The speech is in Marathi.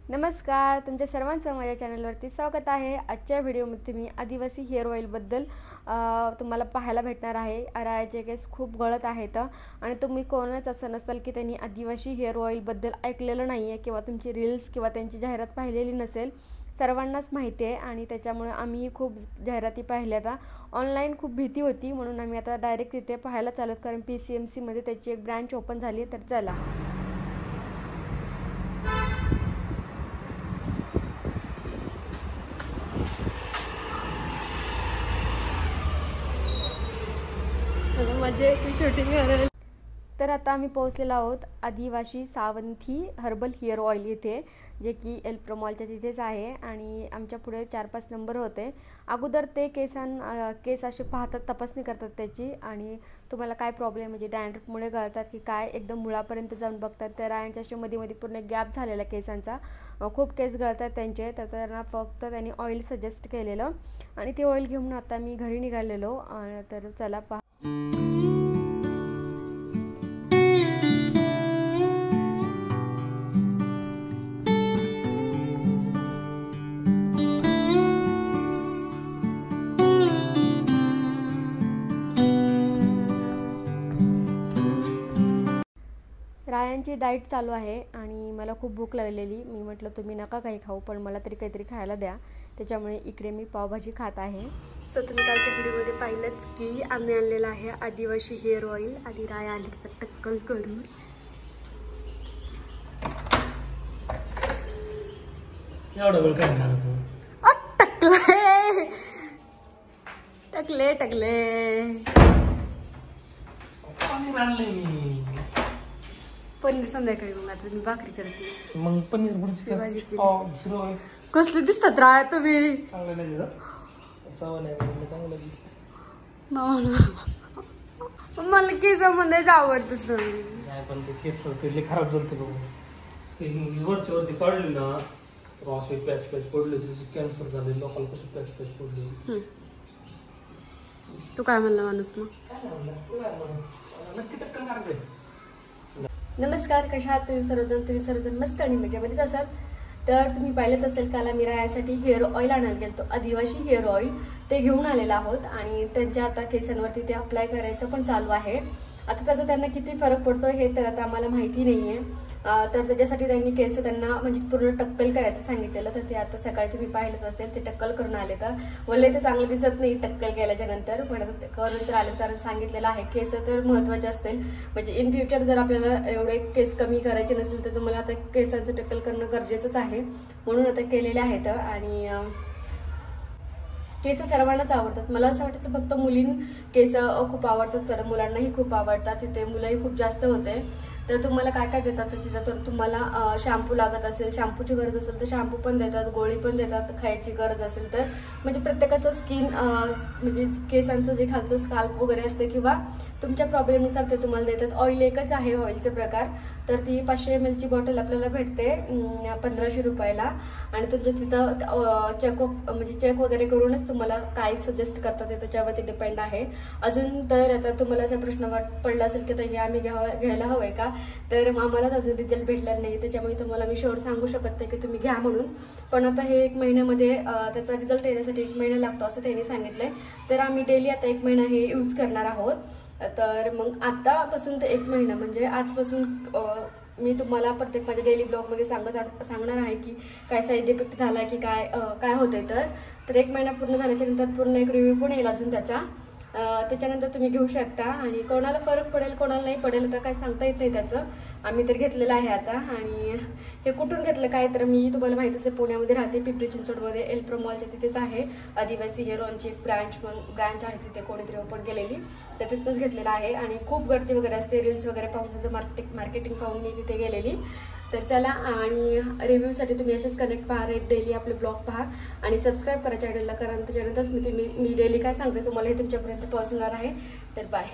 नमस्कार, तुमच्या सर्वांचं माझ्या चॅनलवरती स्वागत आहे। आजच्या व्हिडिओमध्ये मी आदिवासी हेअर ऑइलबद्दल तुम्हाला पाहायला भेटणार आहे। रायाचे केस खूप गळत आहेत आणि तुम्ही कोणच असं नसेल की त्यांनी आदिवासी हेअर ऑइलबद्दल ऐकलेलं नाही आहे किंवा तुमची रील्स किंवा त्यांची जाहिरात पाहिलेली नसेल। सर्वांनाच माहिती आहे आणि त्याच्यामुळे आम्ही खूप जाहिराती पाहिल्या। ऑनलाईन खूप भीती होती म्हणून आम्ही आता डायरेक्ट तिथे पाहायला चालू कारण PCMC मध्ये त्याची एक ब्रांच ओपन झाली आहे। तर चला मजे की शूटिंग करायला। तर आता आम्ही पोहोचलेलो आहोत आदिवासी सावंती हर्बल हेअर ऑइल इथे, जे की एल्प्रो मॉलच्या तिथेच आहे आणि आमच्या पुढे 4-5 नंबर होते। अगोदर ते केस असे पाहतात, तपासणी करतात त्याची आणि तुम्हाला काय प्रॉब्लेम म्हणजे डॅन्ड्रफमुळे गळतात की काय एकदम मुळापर्यंत जाऊन बघतात। तर यांच्या असे मध्ये पूर्ण गॅप झालेला केसांचा, खूप केस गळतात त्यांचे। तर त्यांना फक्त त्यांनी ऑइल सजेस्ट केलेलं आणि ते ऑइल घेऊन आता मी घरी निघालेलो। तर चला पहा। रायांची डाएट चालू आहे आणि मला खूप भूक लागलेली। मी म्हटलं तुम्ही नका काही खाऊ पण मला तरी काहीतरी खायला द्या, त्याच्यामुळे इकडे मी पावभाजी खात आहे। सो तुम्ही कालच्या व्हिडिओमध्ये पाहिलंच की आम्ही आणलेलं आहे आदिवासी हेअर ऑइल आणि राया आली तर टक्कल करून। एवढा वेळ काय लागला तू? टकले पनीर आणलंय मी। पनीर संध्याकाळी मग आता मी भाकरी करते। मग पनीर भुर्जी भाजी केली। कसले दिसतात राया तुम्ही? चांगलं नाही दिसत, सवय नाही म्हणून चांगलं दिसत। मला केसामध्येच आवडतं नाही पण ते केस ते खराब झालते बघ। ते वरची काढली ना तर असे पॅच पडले, त्याचे कॅन्सर झाले, लोकांना कसे पॅच पडले। तू काय म्हणला माणूस मग? काय म्हणलं नक्की टक्कल करायचंय। नमस्कार, कशा आहात तुम्ही सर्वजण मस्त आणि मजेमध्येच असाल। तर तुम्ही पाहिलंच असेल काल आम्ही रायासाठी हेअर ऑइल आणायला गेलो, आदिवासी हेअर ऑइल ते घेऊन आलेला आहोत आणि त्यांच्या आता केसांवरती ते अप्लाय करायचं पण चालू आहे। आता त्याचा त्यांना किती फरक पडतो हे तर आता आम्हाला माहिती नाहीये। तर त्याच्यासाठी त्यांनी केस त्यांना म्हणजे पूर्ण टक्कल करायचं सांगितलेलं, तर ते आता सकाळी तुम्ही पाहिलंच असेल ते टक्कल करून आले। तर मला ते चांगलं दिसत नाही टक्कल केल्याच्या नंतर, पण करून तर आले कारण सांगितलेलं आहे केस तर महत्त्वाचे असतील। म्हणजे इन फ्युचर जर आपल्याला एवढे केस कमी करायचे नसतील तर तुम्हाला आता केसांचं टक्कल करणं गरजेचंच आहे, म्हणून आता केलेले आहेत। आणि केस सर्वांनाच आवडतात, मला असं वाटायचं फक्त केस खूप आवडतात तर मुलांनाही खूप आवडतात, तिथे मुलंही खूप जास्त होते। तर तुम्हाला काय काय देतात तिथं, तर तुम्हाला शॅम्पू लागत असेल, शॅम्पूची गरज असेल तर शॅम्पू पण देतात, गोळी पण देतात, खायची गरज असेल तर म्हणजे प्रत्येकाचं स्किन म्हणजे केसांचं जे खालचं स्काल्प वगैरे असते किंवा तुमच्या प्रॉब्लेमनुसार ते तुम्हाला देतात। ऑइल एकच आहे ऑइलचे प्रकार, तर ती 500 ml ची बॉटल आपल्याला भेटते 1500 रुपयाला आणि तुमच्या तिथं चेक वगैरे करूनच तुम्हाला काय सजेस्ट करतात ते त्याच्यावरती डिपेंड आहे। अजून तर आता तुम्हाला असा प्रश्न पडला असेल की हे आम्ही घ्यायला हवंय का, तर आम्हालाच अजून रिझल्ट भेटलेला नाही, त्याच्यामुळे तुम्हाला मी शेवट सांगू शकत नाही की तुम्ही घ्या म्हणून। पण आता हे 1 महिन्यामध्ये त्याचा रिझल्ट येण्यासाठी 1 महिना लागतो असं त्यांनी सांगितलंय। तर आम्ही डेली आता 1 महिना हे यूज करणार आहोत। तर मग आतापासून ते 1 महिना म्हणजे आजपासून मी तुम्हाला प्रत्येक माझ्या डेली ब्लॉगमध्ये सांगणार आहे की काय साईड इफेक्ट झाला की काय होतंय। तर 1 महिना पूर्ण झाल्याच्या नंतर पूर्ण एक रिव्ह्यू पण येईल अजून त्याच्यानंतर तुम्ही घेऊ शकता आणि कोणाला फरक पडेल कोणाला नाही पडेल तर काय सांगता येत नाही त्याचं। आम्ही तर घेतलेलं आहे आता। आणि हे कुठून घेतलं काय तर मी तुम्हाला माहितीच आहे, पुण्यामध्ये राहते, पिंपरी चिंचवडमध्ये एल्प्रो मॉलच्या तिथेच आहे आदिवासी हेअर ऑइलची ब्रांच आहे तिथे कोणीतरी ओपन केलेली, तर तिथंच घेतलेलं आहे। आणि खूप गर्दी वगैरे असते, रील्स वगैरे पाहून त्याचं मार्केटिंग पाहून मी तिथे गेलेली। तर चला, आणि रिव्ह्यूसाठी तुम्ही असेच कनेक्ट पहा, डेली आपले ब्लॉग पहा आणि सबस्क्राईब करा चॅनलला, कारण त्याच्यानंतरच मी डेली काय सांगते तुम्हाला हे तुमच्यापर्यंत पोहोचणार आहे। तर बाय।